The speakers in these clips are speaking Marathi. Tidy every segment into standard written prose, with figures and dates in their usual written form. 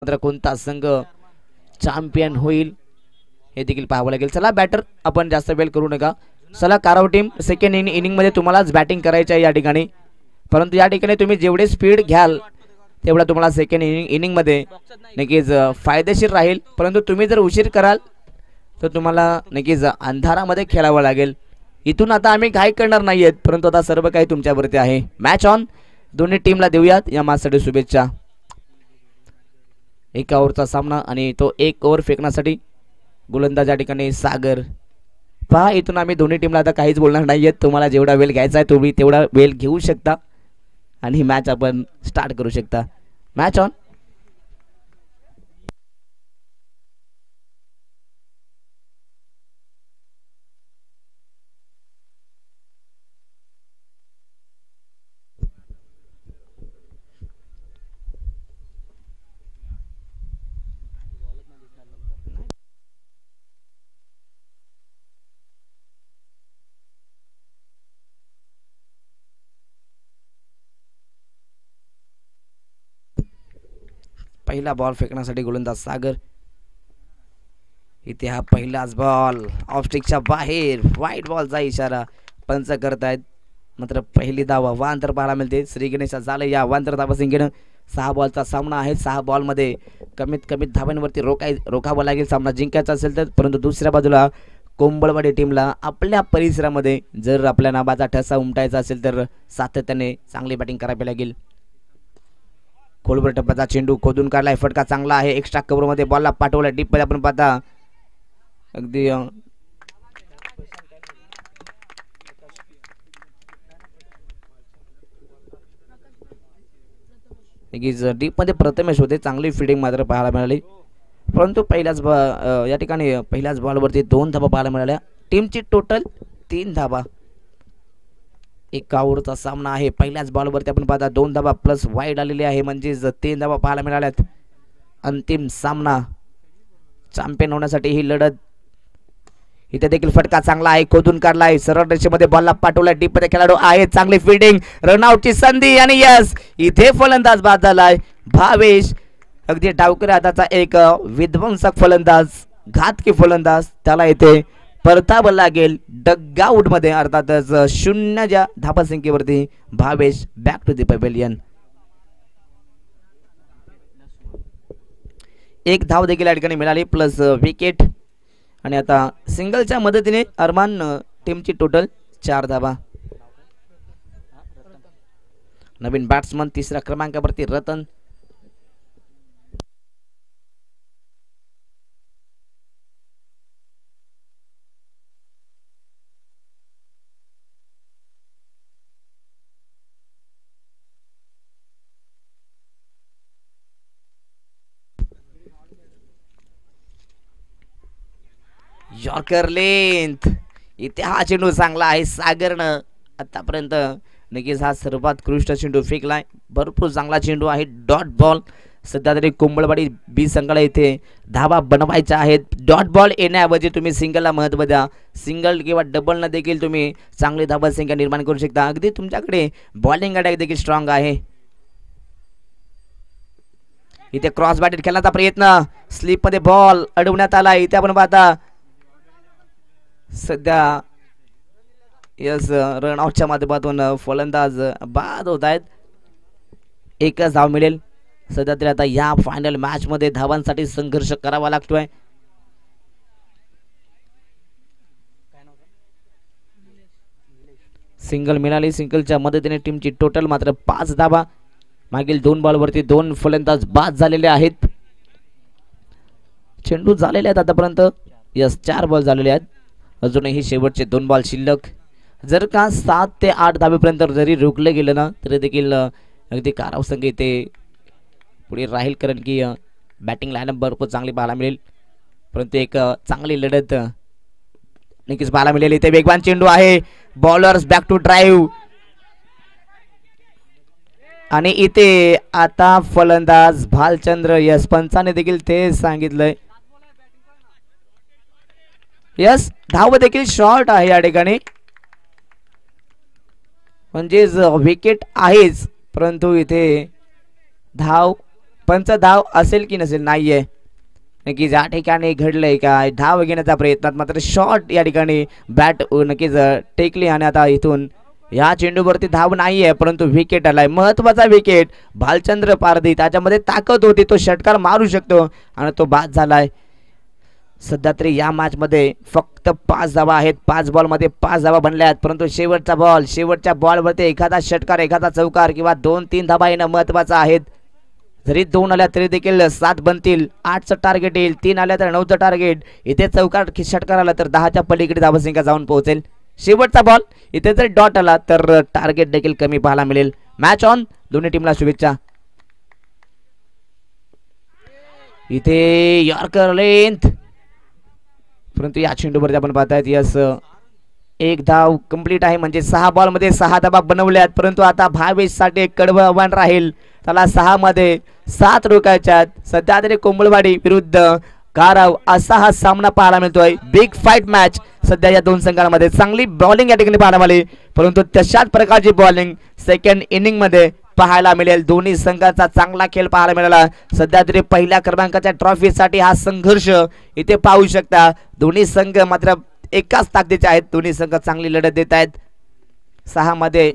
मात्र कोणता संघ चॅम्पियन होईल हे देखील पाहावं लागेल. चला बॅटर आपण जास्त वेळ करू नका. चला काराव टीम सेकंड इनिंग मध्ये तुम्हालाच बॅटिंग करायची आहे या ठिकाणी, परंतु या ठिकाणी तुम्ही जेवढे स्पीड घ्याल तेवढा तुम्हाला सेकंड इनिंग मध्ये नक्कीच फायदेशीर राहील. परंतु तुम्ही जर उशीर कराल तर तुम्हाला नक्कीच अंधारामध्ये खेळावं लागेल. इथून आता आम्ही काय करणार नाहीयेत, परंतु आता सर्व काही तुमच्यावरती आहे. Match on. दोन्ही टीमला देऊयात या मॅचसाठी शुभेच्छा. एका ओव्हरचा सामना आणि तो एक ओव्हर फेकण्यासाठी गोलंदाज या ठिकाणी सागर. पहा इथून आम्ही दोन्ही टीमला आता काहीच बोलणार नाहीयेत. तुम्हाला जेवढा वेळ घ्यायचा आहे तुम्ही तेवढा वेळ घेऊ शकता आणि मॅच आपण स्टार्ट करू शकता. Match on. पहिला बॉल फेकण्यासाठी गोलंदाज सागर. इथे हा पहिलाच बॉल ऑफ स्टिकच्या बाहेर, व्हाईट बॉलचा इशारा पंच करतायत. मात्र पहिली धावा वांतर पाहायला मिळते. श्री गणेश झालं या वांतर धावा संख्येनं. 6 बॉलचा सामना आहे. 6 बॉलमध्ये कमीत कमी धावांवरती रोखावं लागेल सामना जिंकायचा असेल तर. परंतु दुसऱ्या बाजूला कोंबळवाडी टीमला आपल्या परिसरामध्ये जर आपल्या नाबाचा ठसा उमटायचा असेल तर सातत्याने चांगली बॅटिंग करावी लागेल. खोलवर टप्प्याचा चेंडू खोदून काढलाय, फटका चांगला आहे. एक्स्ट्रा कव्हर मध्ये बॉलला पाठवला डीप मध्ये. आपण पाहता अगदी डीप मध्ये प्रथमेश होते. चांगली फिल्डिंग मात्र पाहायला मिळाली, परंतु या ठिकाणी पहिल्याच बॉलवरती 2 धाबा पाहायला मिळाल्या. टीमची टोटल 3 धाबा. एका ओव्हरचा सामना आहे. पहिल्याच बॉलवरती आपण पाहता 2 धाबा प्लस वाईड आलेली आहे, म्हणजेच 3 धाबा पाहायला मिळाल्यात. अंतिम सामना चॅम्पियन होण्यासाठी ही लढत. इथे देखील फटका चांगला आहे, खोदून काढलाय, सरळ रेषेमध्ये बॉलला पाठवलाय. डीप मध्ये खेळाडू आहे, चांगली फिल्डिंग, रनआउटची संधी आणि यस इथे फलंदाज बाद झालाय. भावेश अगदी डावकरी हाताचा एक विध्वंसक फलंदाज, घातकी फलंदाज, त्याला इथे परतावं लागेल डगआउट मध्ये. अर्थातच 0 धावसंख्येवरती Bhavesh back to the pavilion. 1 धाव देखील या ठिकाणी मिळाली प्लस विकेट. आणि आता सिंगलच्या मदतीने अरमान टीमची टोटल 4 धावा. नवीन बॅट्समन 3ऱ्या क्रमांकावरती रतन. Yorker length. इथे हा चेंडू चांगला आहे. सागरनं आतापर्यंत नक्कीच हा सर्वात उत्कृष्ट चेंडू फेकलाय. भरपूर चांगला चेंडू आहे. Dot ball. सध्या तरी कोंबळवाडी बी संघाला इथे धावा बनवायच्या आहेत. डॉट बॉल येण्याऐवजी तुम्ही सिंगलला महत्त्व द्या. सिंगल किंवा डबलनं देखील तुम्ही चांगली धावा संख्या निर्माण करू शकता. अगदी तुमच्याकडे बॉलिंग अटॅक देखील स्ट्रॉंग आहे. इथे क्रॉस बॅटेड खेळण्याचा प्रयत्न, स्लिप मध्ये बॉल अडवण्यात आला. इथे आपण पाहता सध्या यस रनआउटच्या माध्यमातून फलंदाज बाद होत आहेत. 1च धाव मिळेल. सध्या तरी आता या फायनल मॅच मध्ये धावांसाठी संघर्ष करावा लागतोय. सिंगल मिळाली. सिंगलच्या मदतीने टीमची टोटल मात्र 5 धावा. मागील 2 बॉलवरती 2 फलंदाज बाद झालेले आहेत. चेंडू झालेले आहेत आतापर्यंत यस 4 बॉल झालेले आहेत. अजूनही शेवटचे 2 बॉल शिल्लक. जर का 7 ते 8 धावेपर्यंत जरी रोखले गेलं ना तरी देखील अगदी काराव संघ इथे पुढे राहील, कारण की बॅटिंग लाईनअप भरपूर चांगली पाहायला मिळेल. परंतु एक चांगली लढत नक्कीच पाहायला मिळेल. इथे वेगवान चेंडू आहे. Bowlers back to drive. आणि इथे आता फलंदाज भालचंद्र. यस पंचाने देखील ते सांगितलंय. यस धाव देखील शॉर्ट आहे या ठिकाणी, म्हणजेच विकेट आहेच, परंतु इथे धाव पंच धाव असेल की नसेल नाहीये नक्कीच या ठिकाणी घडलंय काय धाव घेण्याचा प्रयत्नात मात्र शॉट या ठिकाणी बॅट नक्कीच टेकली आणि आता इथून या चेंडूवरती धाव नाहीये परंतु विकेट आलाय महत्वाचा विकेट भालचंद्र पारधी त्याच्यामध्ये ताकद होती तो षटकार मारू शकतो आणि तो बाद झालाय सध्या तरी या मॅच मध्ये फक्त 5 धावा आहेत 5 बॉलमध्ये 5 धावा बनल्या आहेत परंतु शेवटच्या बॉलवरती एखादा षटकार एखादा चौकार किंवा 2-3 धावा येणं महत्वाचं आहेत जरी 2 आल्या तरी देखील 7 बनतील 8चं टार्गेट येईल 3 आल्या तर 9चं टार्गेट इथे चौकार षटकार आला तर 10च्या पलीकडे धावसंख्या जाऊन पोहोचेल शेवटचा बॉल इथे जर डॉट आला तर टार्गेट देखील कमी पाहायला मिळेल मॅच ऑन दोन्ही टीमला शुभेच्छा इथे यॉर्कर लेंथ परंतु या चेंडूवरती आपण पाहतायत यस एक धाव कंप्लीट आहे म्हणजे 6 बॉलमध्ये 6 धावा बनवल्यात परंतु आता भावेशसाठी एक कडवं आव्हान राहील त्याला 6 मध्ये 7 रोखायच्यात सध्या तरी कोंबळवाडी विरुद्ध गारव असा हा सामना पाहायला मिळतोय बिग फाईट मॅच सध्या या दोन संघांमध्ये चांगली बॉलिंग या ठिकाणी पाहायला मिळाली परंतु तशाच प्रकारची बॉलिंग सेकंड इनिंग मध्ये पाहायला मिळेल दोन्ही संघाचा चांगला खेळ पाहायला मिळाला सध्या तरी पहिल्या क्रमांकाच्या ट्रॉफीसाठी हा संघर्ष इथे पाहू शकता दोन्ही संघ मात्र एकाच ताकदीचे आहेत दोन्ही संघ चांगली लढत देत आहेत 6 मध्ये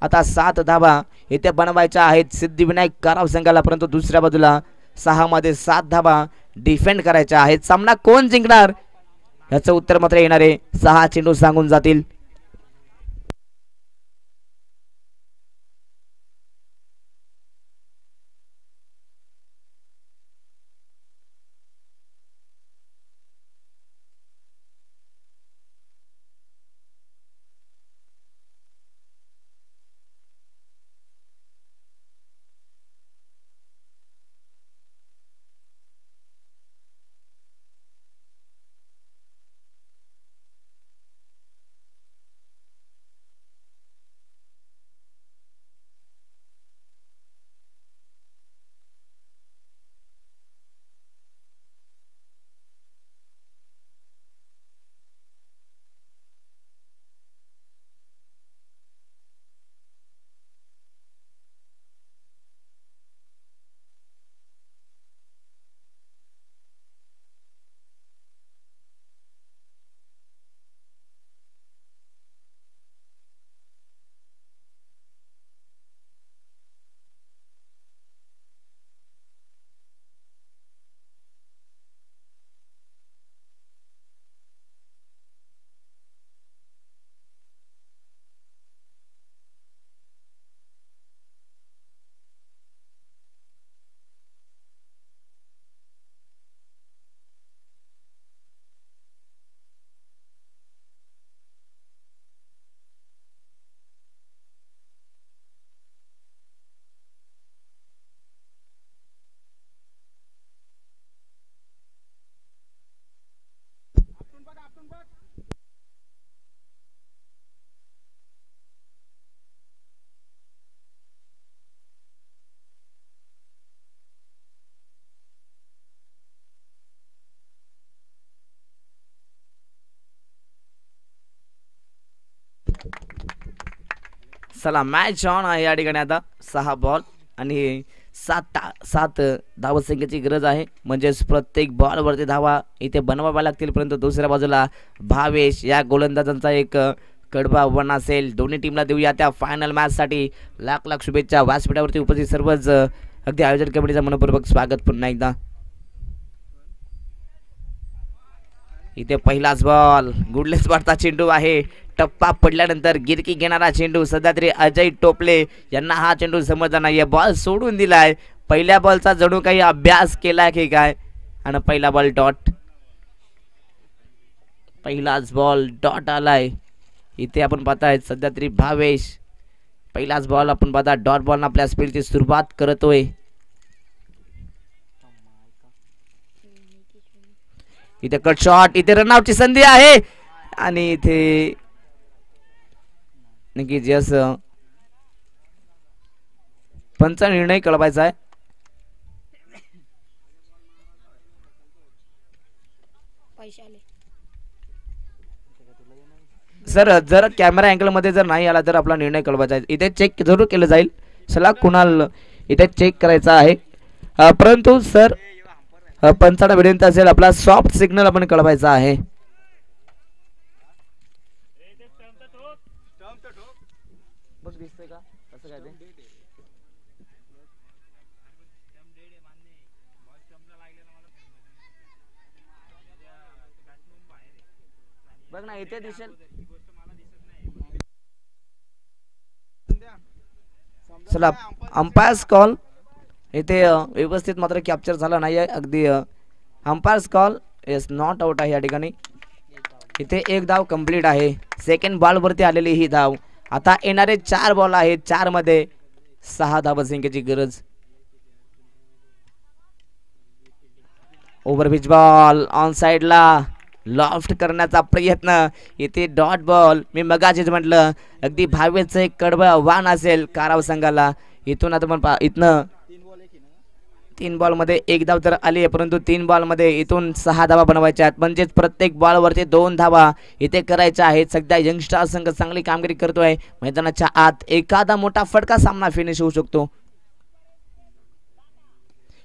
आता 7 धावा इथे बनवायच्या आहेत सिद्धिविनायक गारव संघाला परंतु दुसऱ्या बाजूला 6 मध्ये 7 धावा डिफेंड करायच्या आहेत सामना कोण जिंकणार याचं उत्तर मात्र येणारे 6 चेंडू सांगून जातील चला मॅच ऑन आहे या ठिकाणी आता 6 बॉल आणि 7 धावसंख्येची गरज आहे म्हणजेच प्रत्येक बॉलवरती धावा इथे बनवाव्या लागतील परंतु दुसऱ्या बाजूला भावेश या गोलंदाजांचा एक कडवा आव्हान असेल दोन्ही टीमला देऊया त्या फायनल मॅचसाठी लाख लाख शुभेच्छा व्यासपीठावरती उपस्थित सर्वच अगदी आयोजन कमिटीचं मनपूर्वक स्वागत पुन्हा एकदा इथे पहिलाच बॉल गुडलेस वाटता चेंडू आहे टप्पा पडल्यानंतर गिरकी घेणारा चेंडू सध्या तरी अजय टोपले यांना हा चेंडू समजला नाहीये बॉल सोडून दिलाय पहिल्या बॉलचा जणू काही अभ्यास केलाय की काय आणि पहिला बॉल डॉट पहिलाच बॉल डॉट आलाय इथे आपण पाहताय सध्या तरी भावेश पहिलाच बॉल आपण पाहता डॉट बॉल आपल्या स्पीडची सुरुवात करतोय इथे कट शॉट इथे रनआउटची संधी आहे आणि इथे नक्की जस पंचा निर्णय कळवायचा आहे सर जर कॅमेरा अँगल मध्ये जर नाही आला तर आपला निर्णय कळवायचा आहे इथे चेक जरूर केलं जाईल चला कुणाल इथे चेक करायचा आहे परंतु सर पंचांना विनंती असेल आपला सॉफ्ट सिग्नल आपण कळवायचा आहे. बघ ना इथे दिसेल. चला अंपायर्स कॉल इथे व्यवस्थित मात्र कॅप्चर झाला नाही आहे. अगदी umpires call is not out आहे या ठिकाणी. इथे एक धाव कंप्लीट आहे. सेकंड बॉलवरती आलेली ही धाव. आता येणारे 4 बॉल आहेत. 4 मध्ये 6 धावा संख्येची गरज. ओव्हरपिच बॉल ऑन साइडला लॉफ्ट करण्याचा प्रयत्न. इथे डॉट बॉल. मी मगाशीच म्हटलं अगदी भावेचं एक कडवं आव्हान असेल काराव संघाला. इथून आता पण इथनं 3 बॉलमध्ये 1 धाव तर आली आहे, परंतु 3 बॉलमध्ये इथून 6 धावा बनवायच्या आहेत. म्हणजेच प्रत्येक बॉलवरती 2 धावा इथे करायच्या आहेत. सध्या यंगस्टार संघ चांगली कामगिरी करतोय. मैदानाच्या आत एखादा मोठा फटका सामना फिनिश होऊ शकतो.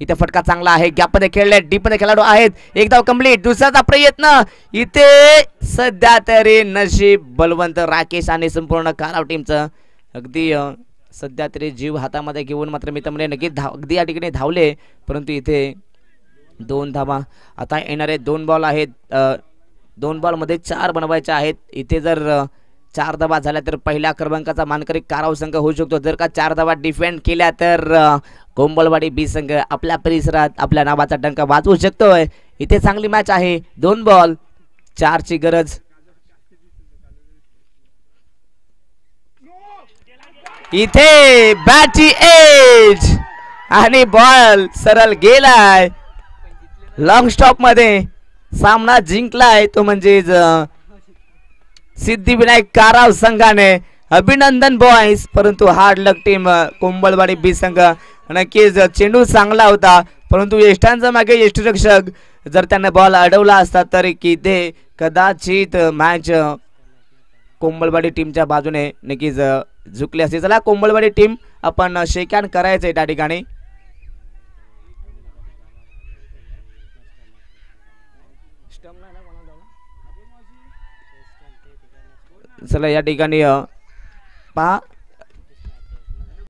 इथे फटका चांगला आहे. गॅपमध्ये खेळले. डीपमध्ये खेळाडू आहेत. 1 धाव कंप्लीट. दुसऱ्याचा प्रयत्न. इथे सध्या तरी नशीब बलवंत राकेश आणि संपूर्ण काराव टीमचं अगदी सध्या तरी जीव हातामध्ये घेऊन मात्र मी तर नक्कीच अगदी या ठिकाणी धावले, परंतु इथे 2 धावा. आता येणारे 2 बॉल आहेत. 2 बॉलमध्ये 4 बनवायचे आहेत. इथे जर 4 धावा झाल्या तर पहिल्या क्रमांकाचा मानकरी काराव संघ होऊ शकतो. जर का 4 धावा डिफेंड केल्या तर कोंबलवाडी बी संघ आपल्या परिसरात आपल्या नावाचा डंका वाजवू शकतोय. इथे चांगली मॅच आहे. 2 बॉल 4 ची गरज. इथे बॅटची एज आणि बॉल सरळ गेलाय. लॉंग स्टॉप मध्ये सामना जिंकलाय तो म्हणजेच सिद्धिविनायक काराव संघाने. अभिनंदन बॉयज. परंतु हार्ड लक टीम कोंबलवाडी बी संघ. नक्कीच चेंडू चांगला होता, परंतु यष्टांचा मागे यष्टिरक्षक जर त्यांना बॉल अडवला असता तर किती कदाचित मॅच कोंबलवाडी टीमच्या बाजूने नक्कीच झुकली असते. चला कोंबलवाडी टीम आपण शेक हँड करायचंय त्या ठिकाणी. चला या ठिकाणी पहा